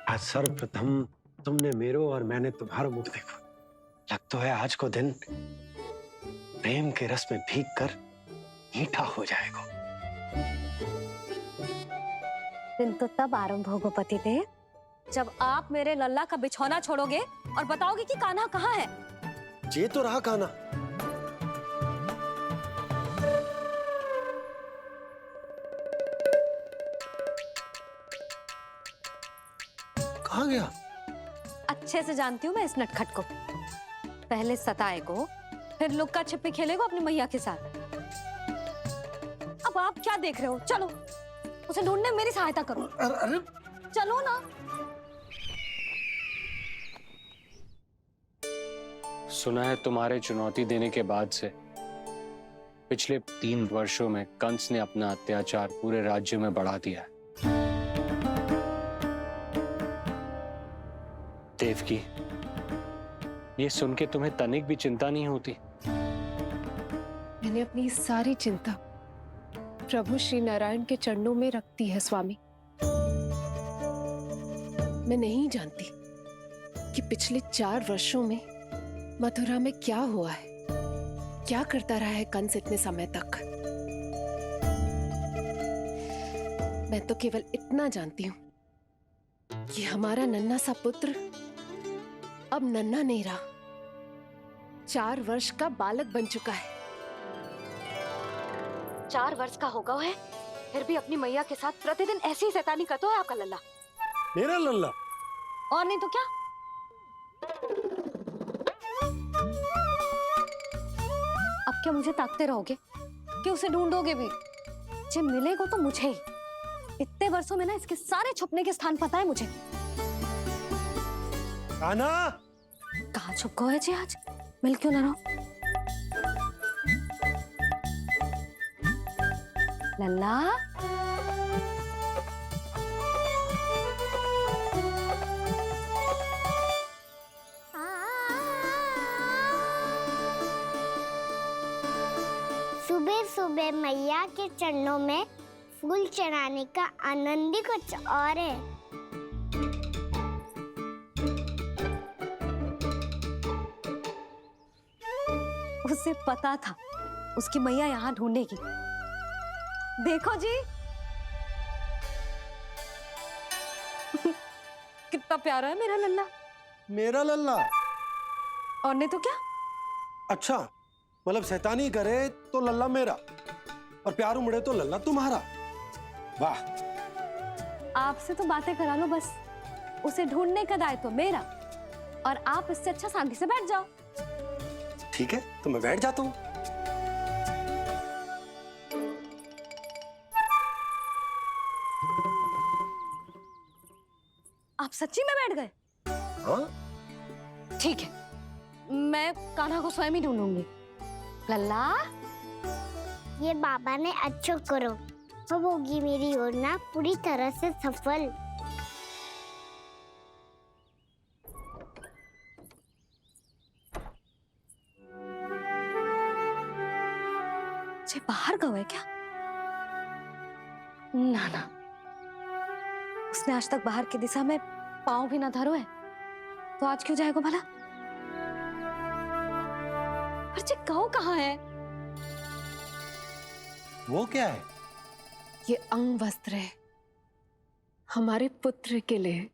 आज सर्वप्रथम तुमने मेरो और मैंने तुम्हारा मुख देखो। लग तो है आज को दिन प्रेम के रस में भीग कर मीठा हो जाएगा। दिन तो तब आरंभ होगा पतिदेव, जब आप मेरे लल्ला का बिछौना छोड़ोगे और बताओगे कि कान्हा कहाँ है। ये तो रहा कान्हा। कहाँ गया? अच्छे से जानती हूँ मैं इस नटखट को। पहले सताएगो, फिर लुक्का छिपी खेलेगो अपनी मैया के साथ। अब आप क्या देख रहे हो? चलो उसे ढूंढने में मेरी सहायता करो। अरे चलो ना। सुना है तुम्हारे चुनौती देने के बाद से पिछले 3 वर्षों में कंस ने अपना अत्याचार पूरे राज्य में बढ़ा दिया है। देवकी, ये सुन के तुम्हें तनिक भी चिंता नहीं होती? मैंने अपनी सारी चिंता प्रभु श्री नारायण के चरणों में रख दी है स्वामी। मैं नहीं जानती कि पिछले 4 वर्षों में मथुरा में क्या हुआ है, क्या करता रहा है कंस इतने समय तक। मैं तो केवल इतना जानती हूं कि हमारा नन्हा सा पुत्र अब नन्हा नहीं रहा, 4 वर्ष का बालक बन चुका है। 4 वर्ष का होगा है, फिर भी अपनी मैया के साथ प्रतिदिन ऐसी ही शैतानी करता है आपका लल्ला। मेरा लल्ला? और नहीं तो क्या। अब क्या मुझे ताकते रहोगे कि उसे ढूंढोगे भी? जब मिलेगा तो मुझे ही। इतने वर्षों में ना इसके सारे छुपने के स्थान पता है मुझे। कान्हा! कहाँ छुप गए जी आज? मिल क्यों ना रहो? लल्ला, सुबह सुबह मैया के चरणों में फूल चढ़ाने का आनंद ही कुछ और है। उसे पता था उसकी मैया यहाँ ढूंढेगी। देखो जी कितना प्यारा है मेरा लल्ला। मेरा लल्ला? और नहीं तो क्या। अच्छा, मतलब शैतानी करे तो लल्ला मेरा और प्यार उमड़े तो लल्ला तुम्हारा। वाह! आपसे तो बातें करा लो बस, उसे ढूंढने का दायित्व मेरा, और आप इससे अच्छा शांति से बैठ जाओ। ठीक है, तो मैं बैठ जाता हूँ। आप सच्ची में बैठ गए? हाँ? ठीक है, मैं कान्हा को स्वयं ही ढूंढूंगी। लल्ला, ये बाबा ने अच्छा करो, अब होगी मेरी योजना पूरी तरह से सफल। जे बाहर गए क्या? ना ना, उसने आज तक बाहर की दिशा में पांव भी ना धरो है, तो आज क्यों जाएगा भला? पर जे कहो कहाँ है? वो क्या है? ये अंग वस्त्र है हमारे पुत्र के लिए।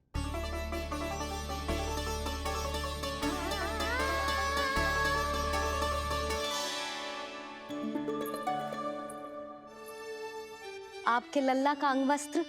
आपके लल्ला का अंग वस्त्र।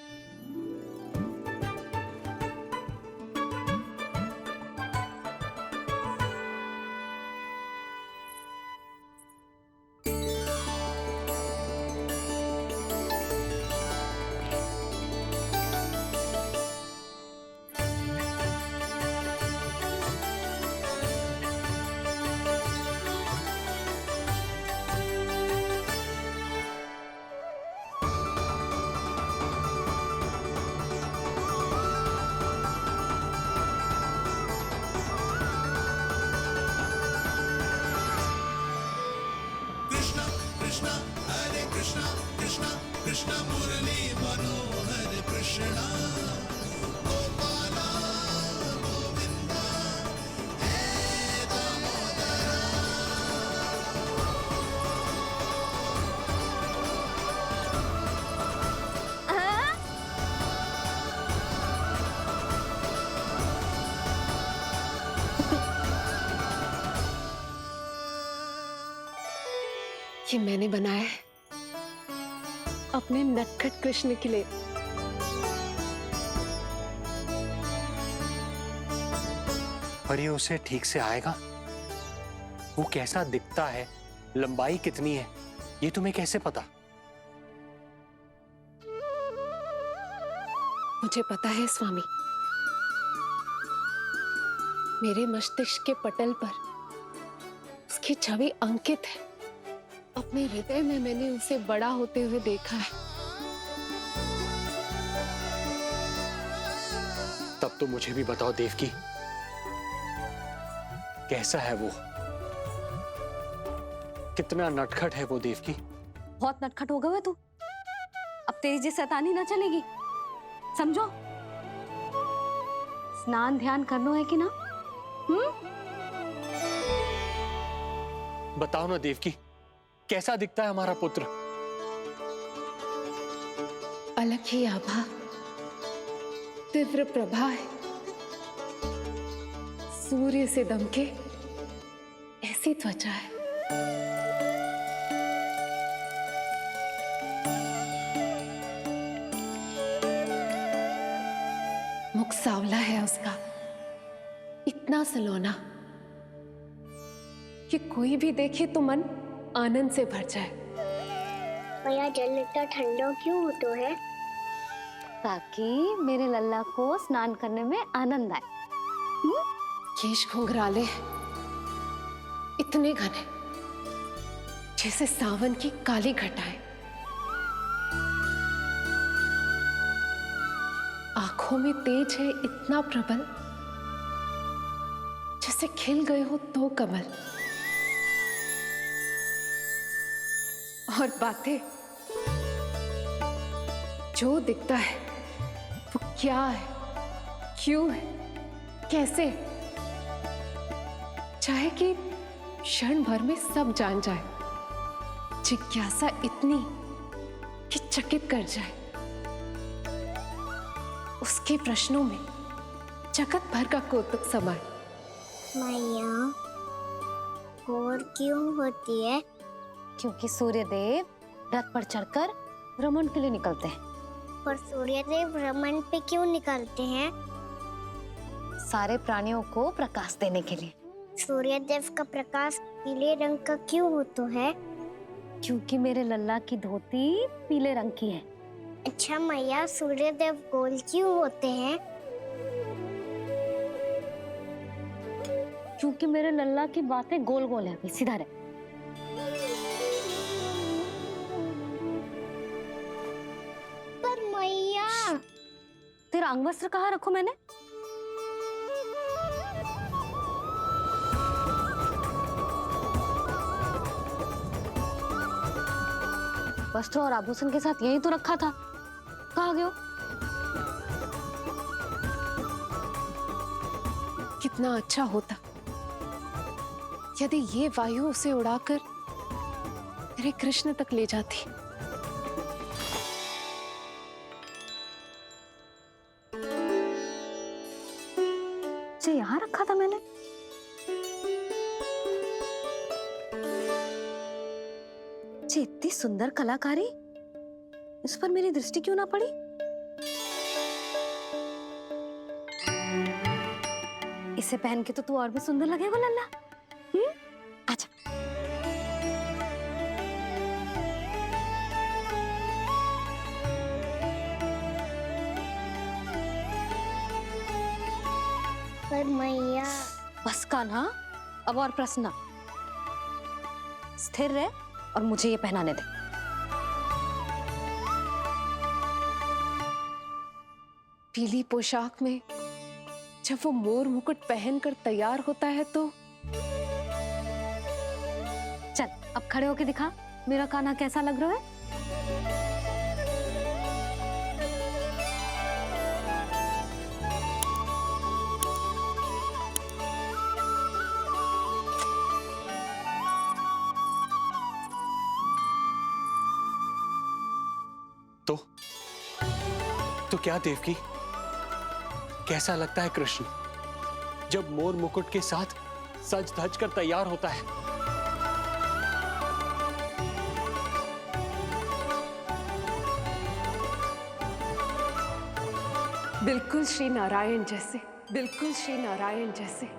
ये मैंने बनाया है अपने नटखट कृष्ण के लिए। पर ये उसे ठीक से आएगा? वो कैसा दिखता है, लंबाई कितनी है, ये तुम्हें कैसे पता? मुझे पता है स्वामी, मेरे मस्तिष्क के पटल पर उसकी छवि अंकित है। अपने हृदय में मैंने उसे बड़ा होते हुए देखा है। तब तो मुझे भी बताओ देवकी, कैसा है वो? कितना नटखट है वो देवकी? बहुत नटखट हो गए हो तू। अब तेरी जी शैतानी ना चलेगी, समझो। स्नान ध्यान करना है कि ना? बताओ ना देवकी, कैसा दिखता है हमारा पुत्र? अलग ही आभा, तीव्र प्रभा है, सूर्य से दमके ऐसी त्वचा है। मुख सांवला है उसका, इतना सलोना कि कोई भी देखे तो मन आनंद से भर जाए। भैया जल इतना ठंडा क्यों होता है? ताकि मेरे लल्ला को स्नान करने में आनंद आए। केश घुंघराले इतने घने जैसे सावन की काली घटाएं। आंखों में तेज है इतना प्रबल जैसे खिल गए हो दो कमल। और बातें, जो दिखता है वो क्या है, क्यों है, कैसे, चाहे कि क्षण भर में सब जान जाए। जिज्ञासा इतनी कि चकित कर जाए। उसके प्रश्नों में जगत भर का कौतुक समाए। मैया और क्यों होती है? क्योंकि सूर्य देव रथ पर चढ़कर भ्रमण के लिए निकलते हैं। पर सूर्यदेव भ्रमण पे क्यों निकलते हैं? सारे प्राणियों को प्रकाश देने के लिए। सूर्यदेव का प्रकाश पीले रंग का क्यों होता है? क्योंकि मेरे लल्ला की धोती पीले रंग की है। अच्छा मैया, सूर्यदेव गोल क्यों होते हैं? क्योंकि मेरे लल्ला की बातें गोल गोल है, अभी सीधा रहे। पर मैया, तेरा अंगवस्त्र कहाँ रखूं मैंने? वस्त्र और आभूषण के साथ यही तो रखा था, कहाँ गए हो? कितना अच्छा होता यदि ये वायु उसे उड़ाकर मेरे कृष्ण तक ले जाती। ये यहाँ रखा था मैंने। ये इतनी सुंदर कलाकारी, इस पर मेरी दृष्टि क्यों ना पड़ी? इसे पहन के तो तू और भी सुंदर लगेगा लल्ला। आजा। पर मैया, बस कान्हा, अब और प्रश्न ना। स्थिर रह और मुझे ये पहनाने दे। पीली पोशाक में जब वो मोर मुकुट पहनकर तैयार होता है तो चल अब खड़े होके दिखा मेरा कान्हा कैसा लग रहा है। तो क्या देवकी, कैसा लगता है कृष्ण जब मोर मुकुट के साथ सज धज कर तैयार होता है? बिल्कुल श्री नारायण जैसे, बिल्कुल श्री नारायण जैसे।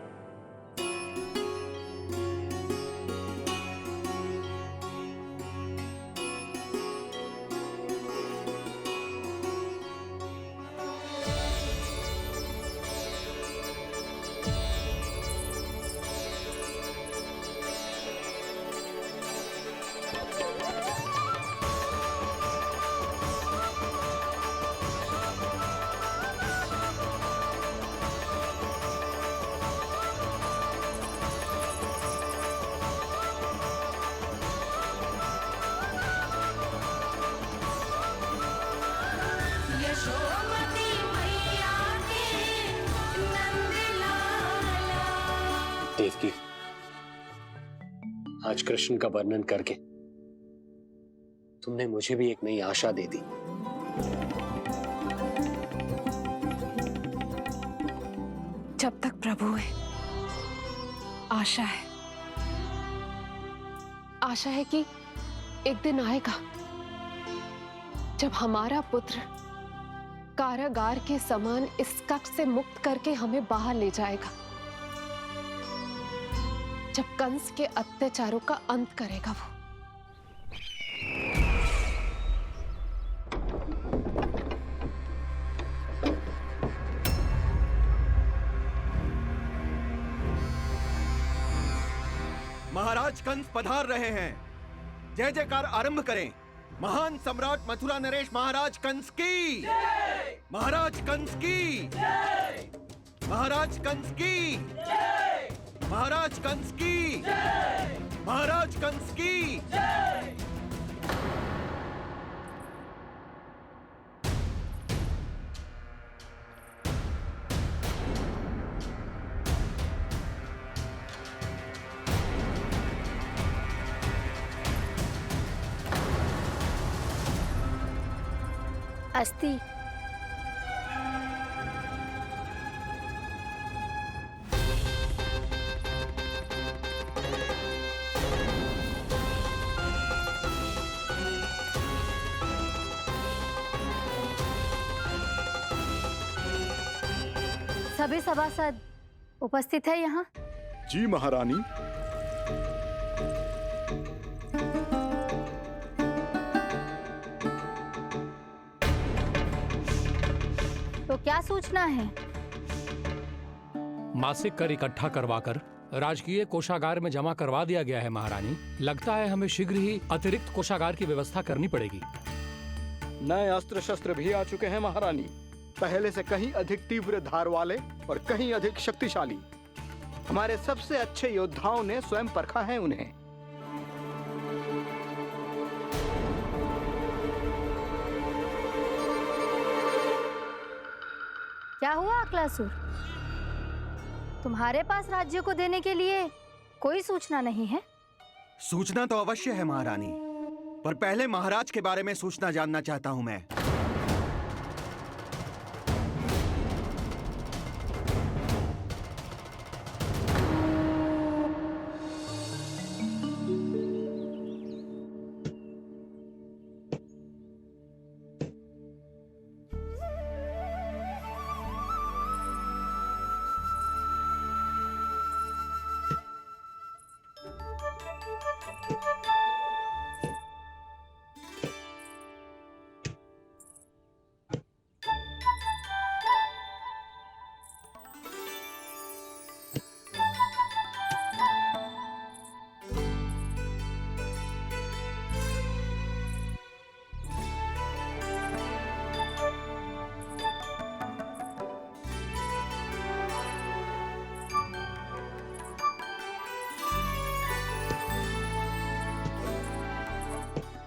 देवकी, आज कृष्ण का वर्णन करके तुमने मुझे भी एक नई आशा दे दी। जब तक प्रभु है, आशा है। आशा है कि एक दिन आएगा जब हमारा पुत्र कारागार के समान इस कक्ष से मुक्त करके हमें बाहर ले जाएगा, जब कंस के अत्याचारों का अंत करेगा वो। महाराज कंस पधार रहे हैं। जय जयकार आरंभ करें। महान सम्राट मथुरा नरेश महाराज कंस की, महाराज कंस की, महाराज कंस की, महाराज कंस की, महाराज कंस की। अस्ति। सभी सभासद उपस्थित है यहाँ? जी महारानी। तो क्या सूचना है? मासिक कर इकट्ठा करवाकर राजकीय कोषागार में जमा करवा दिया गया है महारानी। लगता है हमें शीघ्र ही अतिरिक्त कोषागार की व्यवस्था करनी पड़ेगी। नए अस्त्र शस्त्र भी आ चुके हैं महारानी, पहले से कहीं अधिक तीव्र धार वाले और कहीं अधिक शक्तिशाली। हमारे सबसे अच्छे योद्धाओं ने स्वयं परखा है उन्हें। क्या हुआ अक्लासुर? तुम्हारे पास राज्य को देने के लिए कोई सूचना नहीं है? सूचना तो अवश्य है महारानी, पर पहले महाराज के बारे में सूचना जानना चाहता हूं मैं।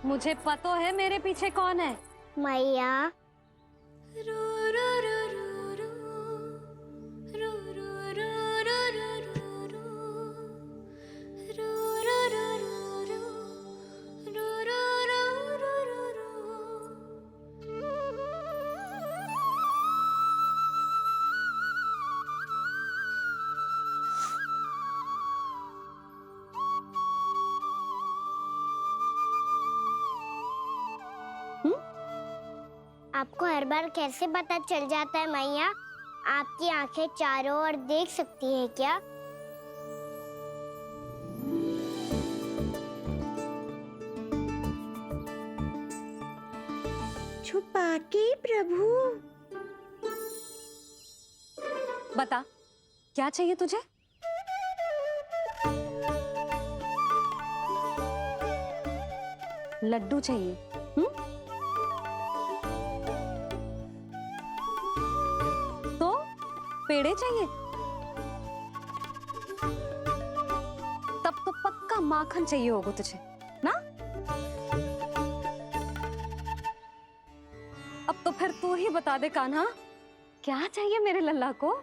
मुझे पता है मेरे पीछे कौन है। मैया। आपको हर बार कैसे पता चल जाता है मैया? आपकी आंखें चारों ओर देख सकती है क्या? छुपा के प्रभु। बता, क्या चाहिए तुझे? लड्डू चाहिए? तो पेड़े चाहिए? तब तो पक्का माखन चाहिए होगा तुझे ना? अब तो फिर तू ही बता दे कान्हा, क्या चाहिए मेरे लल्ला को?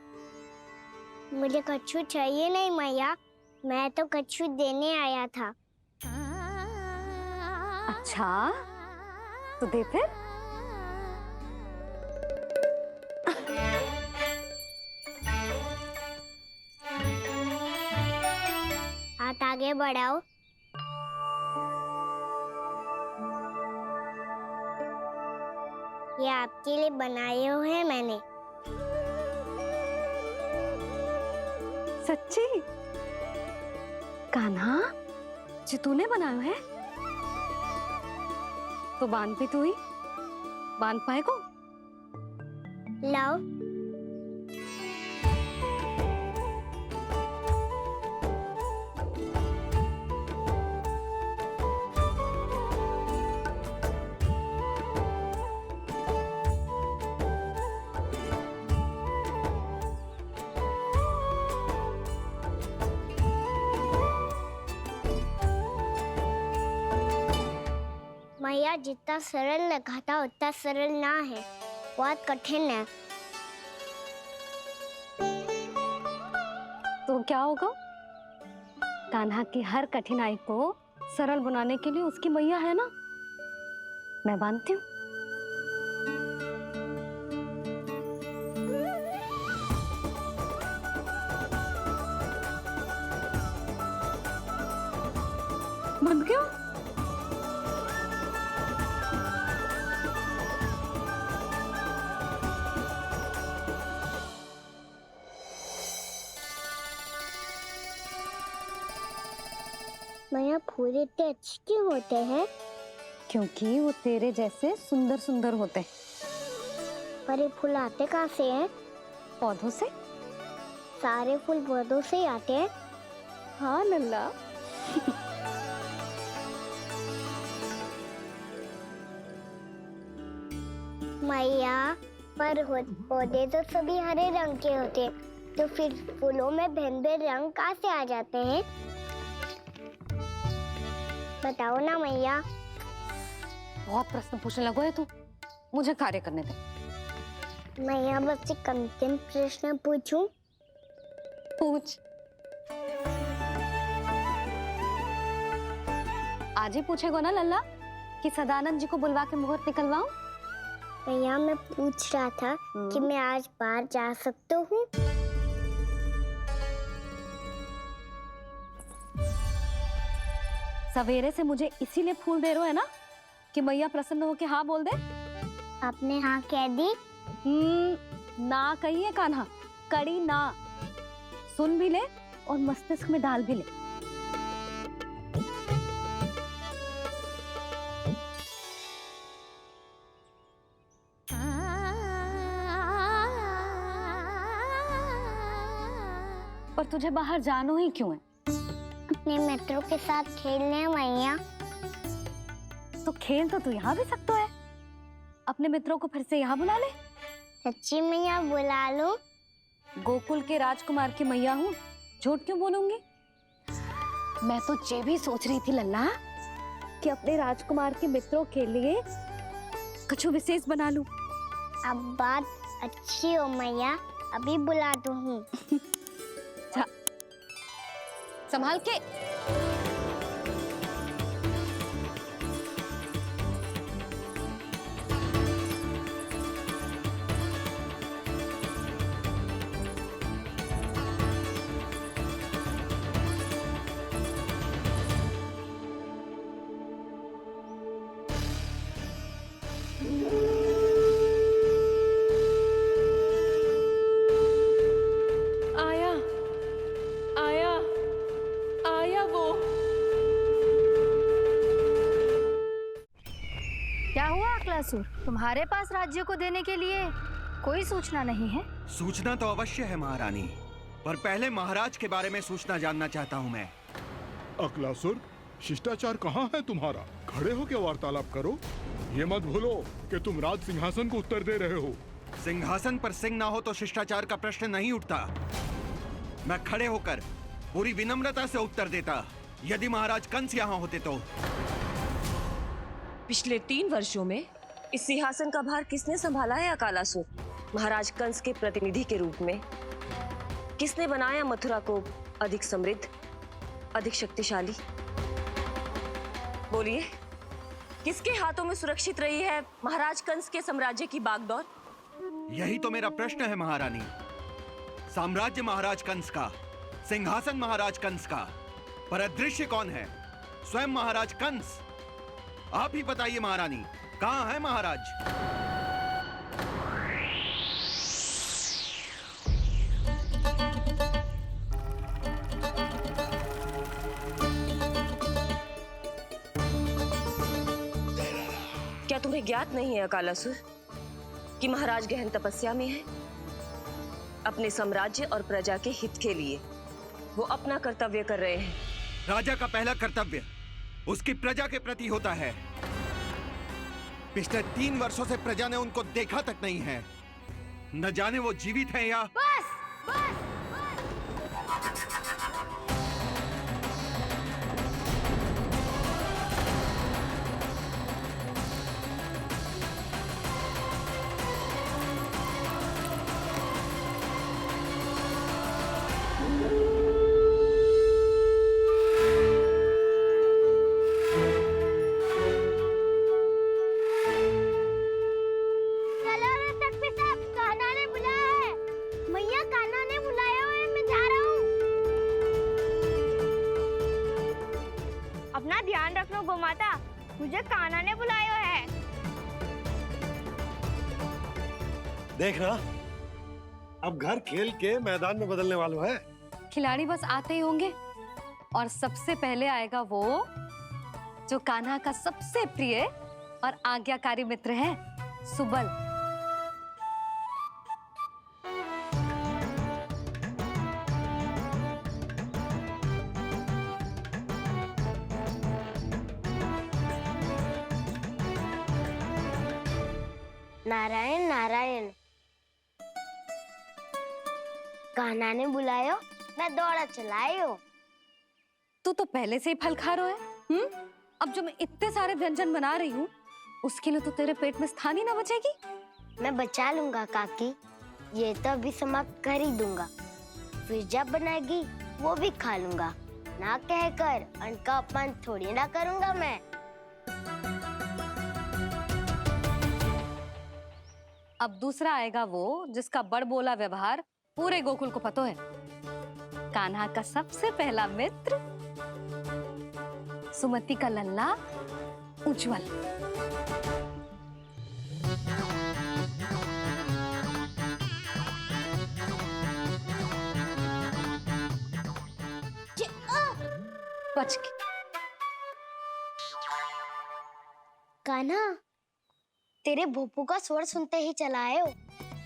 मुझे कच्छू चाहिए नहीं मैया, मैं तो कच्छू देने आया था। अच्छा, तो दे फिर। हाथ आगे बढ़ाओ। ये आपके लिए बनाए हुए हैं मैंने। सच्ची? कान्हा, जी तूने बनाया है? तो बांध भी तू ही, बांध पाए को? लाओ। मैया, जितना सरल लगा था उतना सरल ना है, बहुत कठिन है। तो क्या होगा? कान्हा की हर कठिनाई को सरल बनाने के लिए उसकी मैया है ना, मैं बांधती हूँ। बंद क्यों? मैया, फूल इतने अच्छे क्यों होते हैं? क्योंकि वो तेरे जैसे सुंदर सुंदर होते हैं। पर ये फूल आते कहाँ से हैं? पौधों से। सारे फूल पौधों से ही आते हैं? हाँ लल्ला। मैया, पर पौधे तो सभी हरे रंग के होते हैं, तो फिर फूलों में भिन्न-भिन्न रंग कहाँ से आ जाते हैं? बताओ ना मैया। बहुत प्रश्न पूछने लगो है तू, मुझे कार्य करने दे। मैया, बस एक अंतिम प्रश्न पूछूं? पूछ। आज ही पूछेगो ना लल्ला कि सदानंद जी को बुलवा के मुहूर्त निकलवाऊं? मैया, मैं पूछ रहा था कि मैं आज बाहर जा सकता हूँ? सवेरे से मुझे इसीलिए फूल दे रहे हो है ना कि मैया प्रसन्न हो के हाँ बोल दे? आपने हाँ कह दी? ना कहिए कान्हा, कड़ी ना। सुन भी ले और मस्तिष्क में डाल भी ले। पर तुझे बाहर जानो ही क्यों है? अपने मित्रों के साथ खेलने मैया। तो खेल तो तू यहाँ भी सकता है, अपने मित्रों को फिर से यहाँ बुला ले। सच्ची मैया, बुला लो। गोकुल के राजकुमार की मैया हूँ, झूठ क्यों बोलूंगी? मैं तो ये भी सोच रही थी लल्ला कि अपने राजकुमार के मित्रों के लिए कुछ विशेष बना लूं। अब बात अच्छी हो मैया, अभी बुला दो हूँ। संभाल के। कालासुर, तुम्हारे पास राज्य को देने के लिए कोई सूचना नहीं है? सूचना तो अवश्य है महारानी, पर पहले महाराज के बारे में सूचना जानना चाहता हूँ मैं। अकलासुर, शिष्टाचार कहाँ है तुम्हारा? खड़े हो के वार्तालाप करो। ये मत भूलो कि तुम राज सिंहासन को उत्तर दे रहे हो। सिंहासन पर सिंह ना हो तो शिष्टाचार का प्रश्न नहीं उठता। मैं खड़े होकर पूरी विनम्रता से उत्तर देता, यदि महाराज कंस यहाँ होते तो। पिछले 3 वर्षों में इस सिंहासन का भार किसने संभाला है अकालासुर? महाराज कंस के प्रतिनिधि के रूप में किसने बनाया मथुरा को अधिक समृद्ध, अधिक शक्तिशाली? बोलिए, किसके हाथों में सुरक्षित रही है महाराज कंस के साम्राज्य की बागडोर? यही तो मेरा प्रश्न है महारानी। साम्राज्य महाराज कंस का, सिंहासन महाराज कंस का, पर अदृश्य कौन है? स्वयं महाराज कंस। आप ही बताइए महारानी, कहाँ है महाराज? क्या तुम्हें ज्ञात नहीं है अकालासुर कि महाराज गहन तपस्या में है? अपने साम्राज्य और प्रजा के हित के लिए वो अपना कर्तव्य कर रहे हैं। राजा का पहला कर्तव्य उसकी प्रजा के प्रति होता है। पिछले 3 वर्षों से प्रजा ने उनको देखा तक नहीं है। न जाने वो जीवित हैं या... बस बस गोमाता, मुझे कान्हा ने बुलाया है। देखना, अब घर खेल के मैदान में बदलने वालों है। खिलाड़ी बस आते ही होंगे और सबसे पहले आएगा वो जो कान्हा का सबसे प्रिय और आज्ञाकारी मित्र है, सुबल। नारायण नारायण, कान्हा ने बुलायो, मैं दौड़ा चलायो। तू तो पहले से ही फल खा रहा है। अब जो मैं इतने सारे व्यंजन बना रही हूँ, उसके लिए तो तेरे पेट में स्थान ही ना बचेगी। मैं बचा लूंगा काकी, ये तो अभी समाप्त कर ही दूंगा। फिर जब बनाएगी वो भी खा लूंगा। ना कहकर अन्न का अपमान थोड़ी ना करूंगा मैं। अब दूसरा आएगा वो जिसका बड़बोला व्यवहार पूरे गोकुल को पता है, कान्हा का सबसे पहला मित्र, सुमति का लल्ला उज्जवल। बच के। कान्हा, तेरे भोपू का स्वर सुनते ही चला आए हो।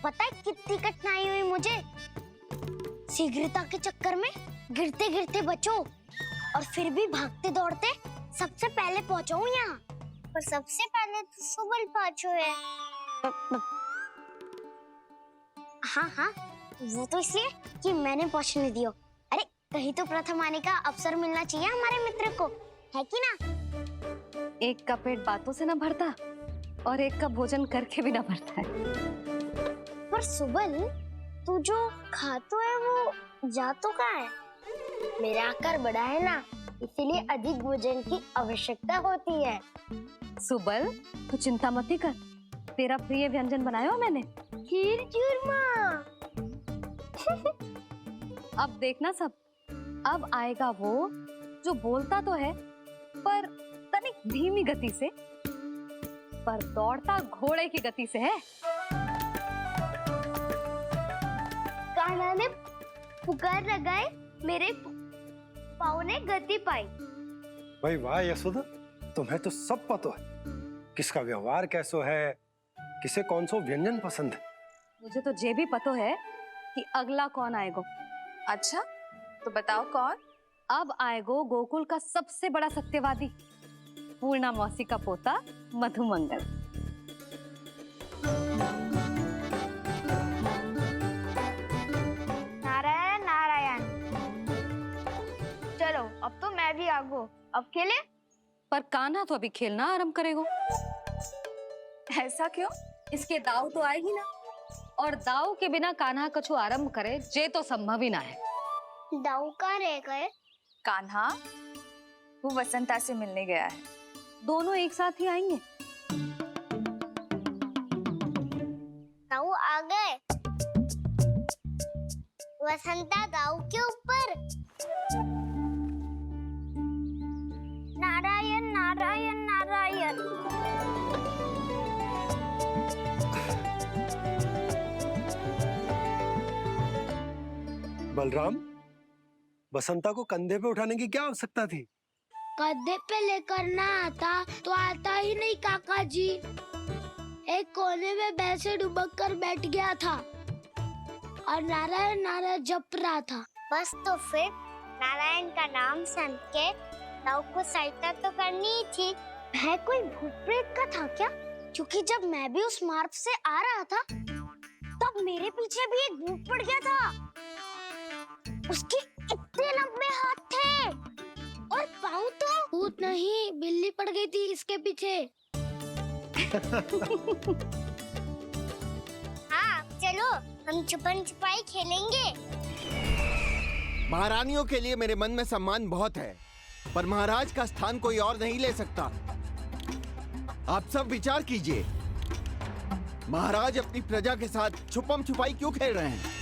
पता है कितनी कठिनाई हुई मुझे। शीघ्रता के चक्कर में गिरते गिरते बचो और फिर भी भागते दौड़ते सबसे पहले पहुंचो यहाँ। पर सबसे पहले तो सुबल पहुंचो है। हाँ हाँ, वो तो इसलिए कि मैंने पहुंचने दियो। अरे कहीं तो प्रथम आने का अवसर मिलना चाहिए हमारे मित्र को, है कि ना? एक का पेट बातों से ना भरता और एक का भोजन करके भी ना भरता है। पर सुबल, तू जो खातो है वो जातो कहाँ है? मेरा आकार बड़ा है ना, इसीलिए अधिक भोजन की आवश्यकता होती है। सुबल, तू चिंता मत ही कर, तेरा प्रिय व्यंजन बनाया हो मैंने, खीर चूरमा। अब देखना सब, अब आएगा वो जो बोलता तो है पर तनिक धीमी गति से, पर दौड़ता घोड़े की गति से है। कान्हा ने पुकार लगाए, मेरे पाँव ने गति पाई। भाई वाह यशोदा, तुम्हें तो सब पता है। किसका व्यवहार कैसो है, किसे कौन सो व्यंजन पसंद है। मुझे तो ये भी पता है कि अगला कौन आएगो। अच्छा, तो बताओ कौन? अब आएगो गोकुल का सबसे बड़ा सत्यवादी, पूर्णा मौसी का पोता मधुमंगल। नारायण नारायण। चलो अब तो मैं भी आगो, अब खेले। पर कान्हा तो अभी खेलना आरंभ करेगो। ऐसा क्यों? इसके दाव तो आएगी ना, और दाव के बिना कान्हा कछु आरंभ करे जे तो संभव ही ना है। दाऊ कहाँ रह गए? कान्हा वो वसंता से मिलने गया है। दोनों एक साथ ही आएंगे। दाऊ आ गए। वसंता दाऊ के ऊपर। नारायण नारायण नारायण। बलराम, बसंता को कंधे पे उठाने की क्या आवश्यकता थी? कंधे पे लेकर ना आता तो आता ही नहीं काका जी। एक कोने में वैसे डुबक कर बैठ गया था और नारायण नारायण जप रहा था। बस तो फिर नारायण का नाम सुन के दाऊ को सहायता तो करनी ही थी। वह कोई भूत प्रेत का था क्या? क्योंकि जब मैं भी उस मार्ग से आ रहा था तब मेरे पीछे भी एक भूत पड़ गया था। उसके इतने लंबे हाथ थे और पाँव तो भूत नहीं, बिल्ली पड़ गई थी इसके पीछे। हाँ चलो हम छुपन छुपाई खेलेंगे। महारानियों के लिए मेरे मन में सम्मान बहुत है, पर महाराज का स्थान कोई और नहीं ले सकता। आप सब विचार कीजिए, महाराज अपनी प्रजा के साथ छुपम छुपाई क्यों खेल रहे हैं?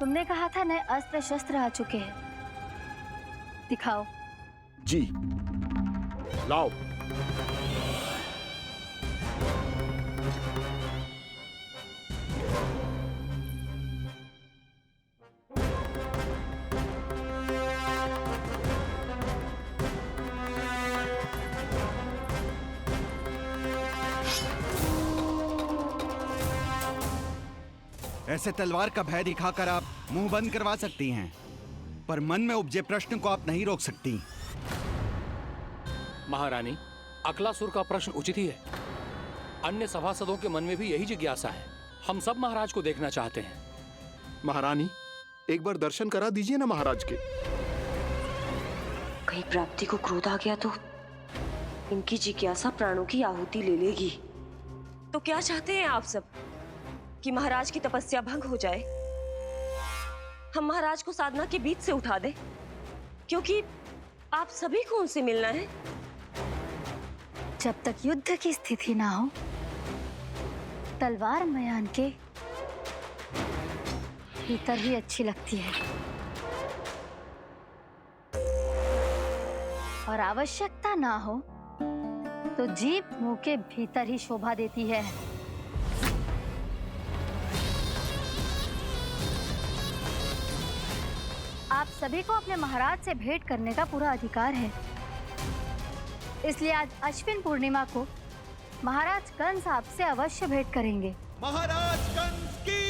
तुमने कहा था नए अस्त्र शस्त्र आ चुके हैं, दिखाओ। जी लाओ। ऐसे तलवार का भय दिखाकर आप मुंह बंद करवा सकती हैं, पर मन में उपजे प्रश्न को आप नहीं रोक सकती। महारानी, अकलासुर का प्रश्न उचित ही है। अन्य सभासदों के मन में भी यही जिज्ञासा है। हम सब महाराज को देखना चाहते हैं। महारानी, एक बार दर्शन करा दीजिए ना महाराज के। कहीं प्राप्ति को क्रोध आ गया तो इनकी जिज्ञासा प्राणों की आहुति ले लेगी। तो क्या चाहते हैं आप सब? कि महाराज की तपस्या भंग हो जाए? हम महाराज को साधना के बीच से उठा दें? क्योंकि आप सभी को उनसे मिलना है। जब तक युद्ध की स्थिति ना हो, तलवार मयान के भीतर ही अच्छी लगती है, और आवश्यकता ना हो तो जीभ मुंह के भीतर ही शोभा देती है। आप सभी को अपने महाराज से भेंट करने का पूरा अधिकार है। इसलिए आज अश्विन पूर्णिमा को महाराज कंस आपसे अवश्य भेंट करेंगे। महाराज कंस की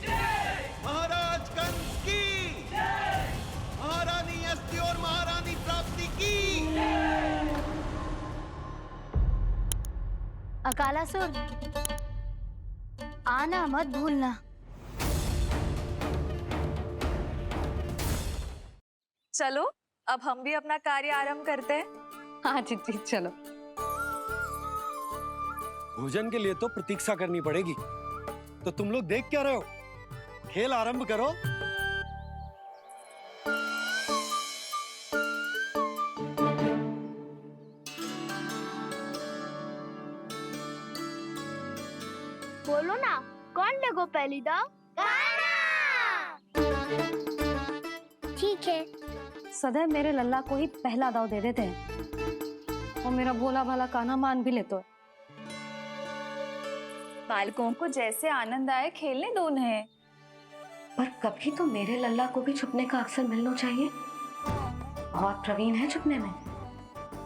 जय! महाराज कंस की जय! महारानी अस्ति और महारानी प्राप्ति की जय! अकालासुर, आना मत भूलना। चलो अब हम भी अपना कार्य आरंभ करते हैं। हाँ चिट्ठी, चलो। भोजन के लिए तो प्रतीक्षा करनी पड़ेगी, तो तुम लोग देख क्या रहे हो? खेल आरंभ करो। बोलो ना, कौन लगो पहली दाव? ठीक है। सदैव मेरे लल्ला को ही पहला दाव दे देते हैं और मेरा भोला भाला कान्हा मान भी लेते हो। बालकों को जैसे आनंद आए खेलने दो उन्हें। पर कभी तो मेरे लल्ला को भी छुपने का अवसर मिलना चाहिए। बहुत प्रवीण है छुपने में,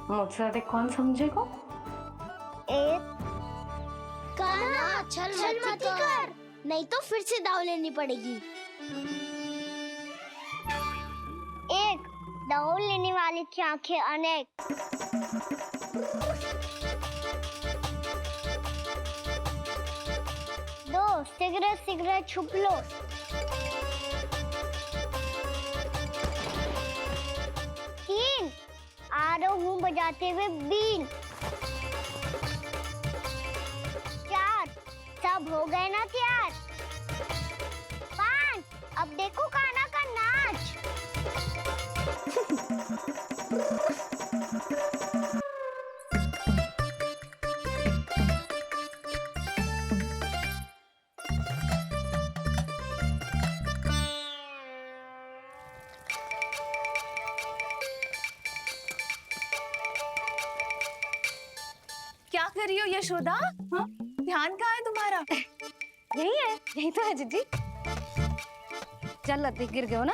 मुझसे अधिक कौन समझेगा? कान्हा छल मत कर, नहीं तो फिर से दाव लेनी पड़ेगी। एक दाव लेने वाली की आंखें अनेक। दो सिगरेट सिगरेट छुप लो। तीन आ रहा हूँ बजाते हुए बीन। चार सब हो गए ना तैयार। पांच अब देखो कान्हा का नाच। क्या कर रही हो यशोदा? हाँ? ध्यान कहाँ है तुम्हारा? यही है, यही तो है जीजी। चल अधिक गिर गए हो ना,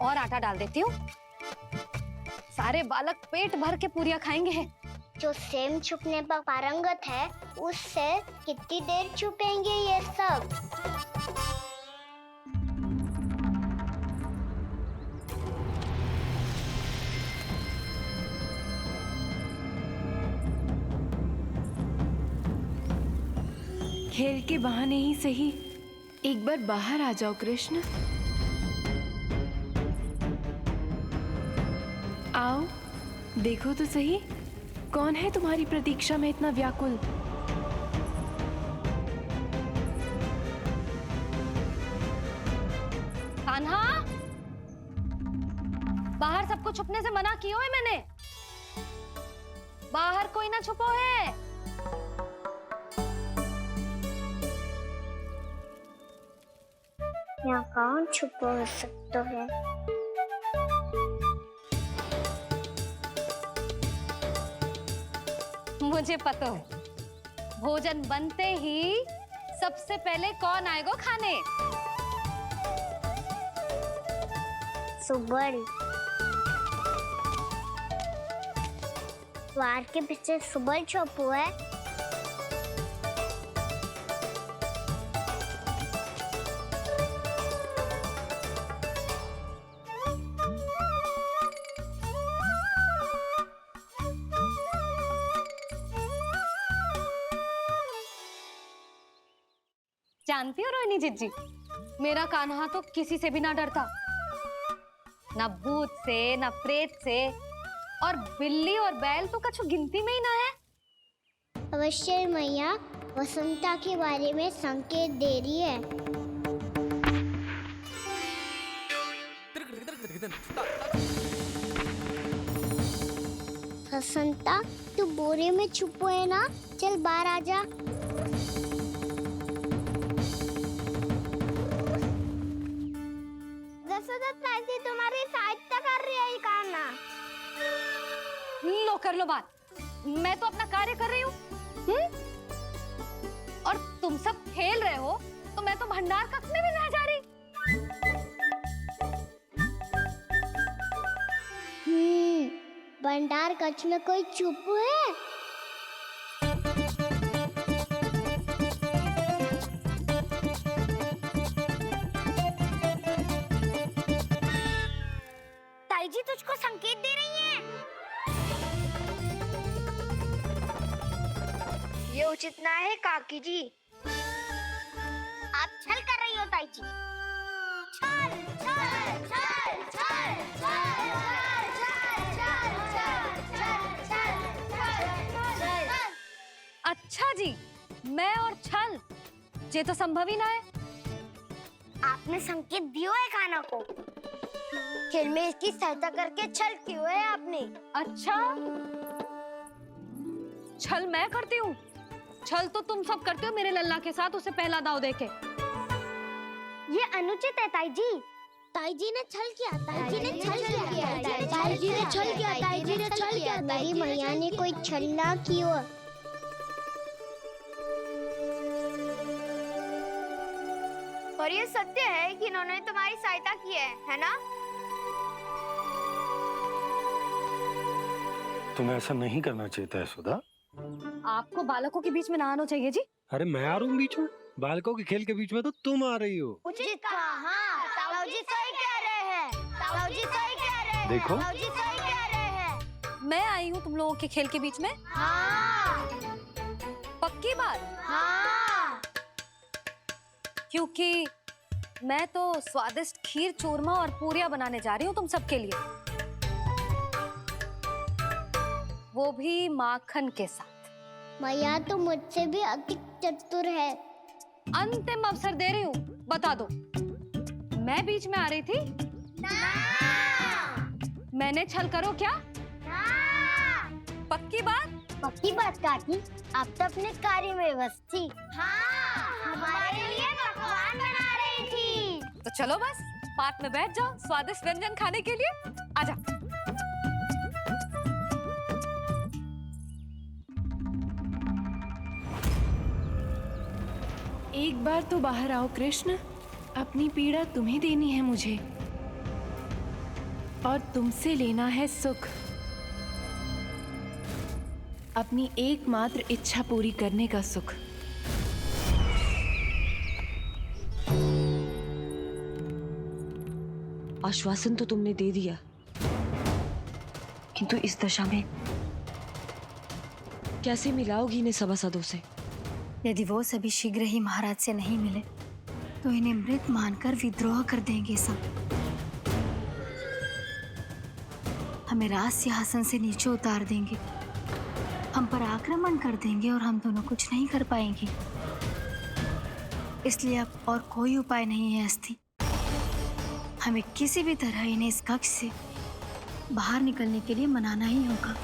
और आटा डाल देती हूँ। सारे बालक पेट भर के पूरियां खाएंगे। जो सेम छुपने पर पारंगत है, उससे कितनी देर छुपेंगे ये सब? खेल के बहाने ही सही एक बार बाहर आ जाओ कृष्ण। आओ देखो तो सही, कौन है तुम्हारी प्रतीक्षा में इतना व्याकुल? कान्हा, बाहर सबको छुपने से मना किया है मैंने। बाहर कोई ना छुपो है। यहाँ कौन छुपा हो सकता है? मुझे पता है, भोजन बनते ही सबसे पहले कौन आएगा खाने? सुबल। द्वार के पीछे सुबल छुपा है। जानती हो रोहिणी जीजी, मेरा कान्हा तो किसी से भी ना डरता, ना भूत से, ना प्रेत से, और बिल्ली और बैल तो कछु गिनती में ही ना है। अवश्य मैया वसंता के बारे में संकेत दे रही है। वसंता तू बोरे में छुपो है ना, चल बाहर आ जा। तुम्हारी सहायता कर रही है कान्हा। लो कर लो बात, मैं तो अपना कार्य कर रही हूँ। और तुम सब खेल रहे हो तो मैं तो भंडार कक्ष में भी रह जा रही। भंडार कक्ष में कोई चुप है? ताई जी तुझको संकेत दे रही हैं। ये उचित ना है काकी जी। आप छल कर रही हो ताई जी। छल छल छल छल छल अच्छा जी, मैं और छल, ये तो संभव ही ना है। आपने संकेत दिया है कान्हा को, खेल में इसकी सहायता करके छल क्यों है आपने? अच्छा, छल मैं करती हूँ? छल तो तुम सब करते हो मेरे लल्ला के साथ, उसे पहला दाव देके। ये अनुचित है ताई जी। ताई जी ने छल किया, ताई जी ने छल किया, ताई जी ने छल किया, ताई जी ने छल किया। मेरी मैया ने कोई छल ना किया। और ये सत्य है कि इन्होंने तुम्हारी सहायता की है ना? तुम्हें ऐसा नहीं करना चाहिए था यशोदा। आपको बालकों के बीच में ना आना चाहिए जी। अरे मैं आ रहा हूँ बीच में? बालकों के खेल के बीच में तो तुम आ रही हो। उचित कहा, ताऊजी सही कह रहे हैं, ताऊजी सही कह रहे हैं, देखो। ताऊजी सही कह रहे हैं। मैं आई हूँ तुम लोगों के खेल के बीच में? हाँ। पक्की बात? हाँ। क्योंकि मैं तो स्वादिष्ट खीर, चूरमा और पूरियां बनाने जा रही हूँ तुम सबके लिए, वो भी माखन के साथ। मैया तो मुझसे भी अधिक चतुर है। अंतिम अवसर दे रही हूँ, बता दो, मैं बीच में आ रही थी? ना। मैंने छल करो क्या? ना। पक्की बात? पक्की बात काकी, आप तो अपने कार्य में व्यस्त थी। हाँ, हमारे लिए पकवान बना रही थी। तो चलो बस पार्क में बैठ जाओ स्वादिष्ट व्यंजन खाने के लिए। आजा। एक बार तो बाहर आओ कृष्ण, अपनी पीड़ा तुम्हें देनी है मुझे, और तुमसे लेना है सुख। अपनी एकमात्र इच्छा पूरी करने का सुख। आश्वासन तो तुमने दे दिया, किंतु इस दशा में कैसे मिलाओगी इन्हें सभासदों से? यदि वो सभी शीघ्र ही महाराज से नहीं मिले तो इन्हें मृत मानकर विद्रोह कर देंगे सब। हमें राज सिंहासन से नीचे उतार देंगे, हम पर आक्रमण कर देंगे और हम दोनों कुछ नहीं कर पाएंगे। इसलिए अब और कोई उपाय नहीं है अस्थि, हमें किसी भी तरह इन्हें इस कक्ष से बाहर निकलने के लिए मनाना ही होगा।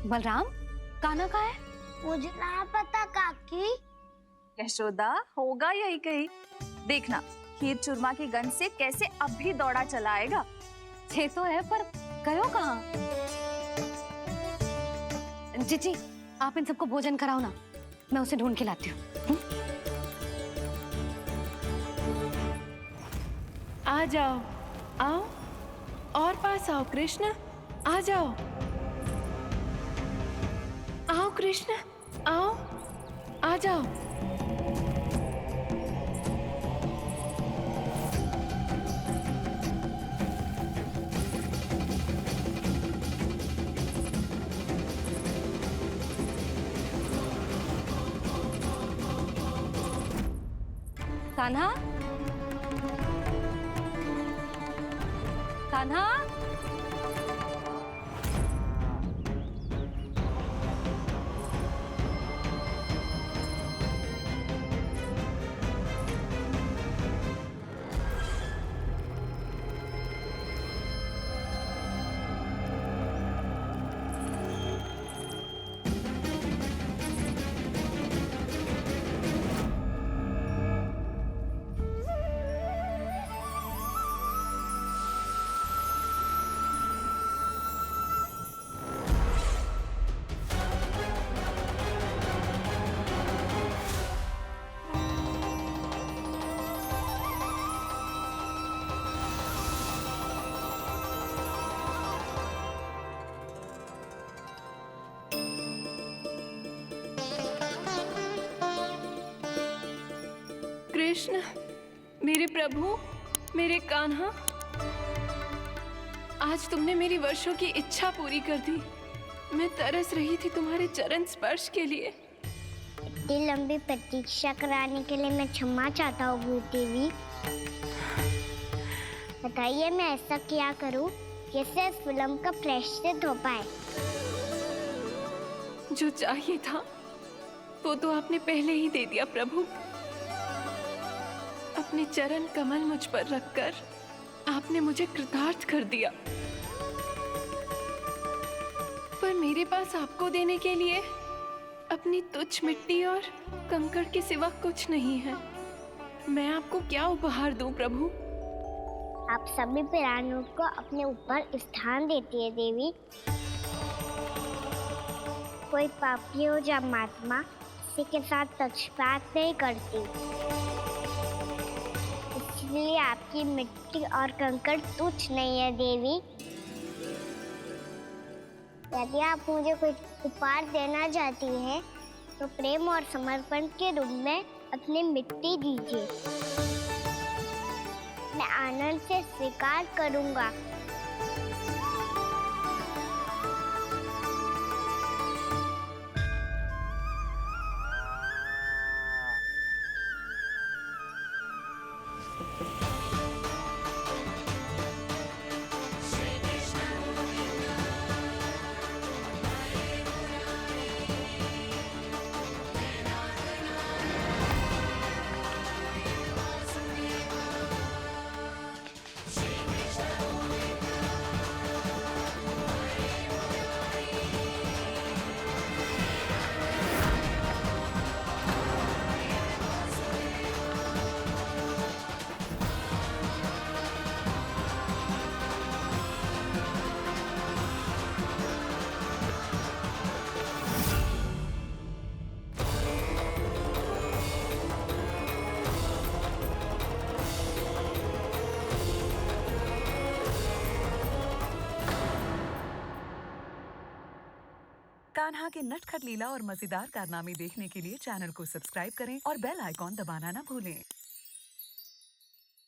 बलराम, कान्हा कहाँ है? मुझे ना पता काकी। यशोदा, होगा यही कहीं। देखना खीर चूरमा की गंध से कैसे अब भी दौड़ा चला आएगा। छे तो है पर गयो कहाँ? जीजी, आप इन सबको भोजन कराओ ना, मैं उसे ढूंढ के लाती हूँ। आ जाओ, आओ और पास आओ कृष्ण, आ जाओ। आओ कृष्ण, आओ, आ जाओ। कान्हा, कान्हा, कृष्ण, मेरे प्रभु, मेरे कान्हा, आज तुमने मेरी वर्षों की इच्छा पूरी कर दी। मैं तरस रही थी तुम्हारे चरण स्पर्श के लिए। इतनी लंबी प्रतीक्षा कराने के लिए मैं क्षमा चाहता हूँ गुरु देवी। बताइए मैं ऐसा क्या करूँ जिससे इस फिल्म का प्रायश्चित हो पाए? जो चाहिए था वो तो आपने पहले ही दे दिया प्रभु। अपने चरण कमल मुझ पर रखकर आपने मुझे कृतार्थ कर दिया। पर पर मेरे पास आपको देने के लिए अपनी तुच्छ मिट्टी और कंकड़ के सिवा कुछ नहीं है। मैं आपको क्या उपहार दूं प्रभु? आप सभी प्राणियों को अपने ऊपर स्थान देती है देवी। कोई पापी हो या महात्मा किसी के साथ पक्षपात नहीं करती, इसलिए आपकी मिट्टी और कंकड़ तुच्छ नहीं है देवी। यदि आप मुझे कोई उपहार देना चाहती हैं, तो प्रेम और समर्पण के रूप में अपनी मिट्टी दीजिए। मैं आनंद से स्वीकार करूंगा। कान्हा के नटखट लीला और मजेदार कारनामे देखने के लिए चैनल को सब्सक्राइब करें और बेल आइकॉन दबाना ना भूलें।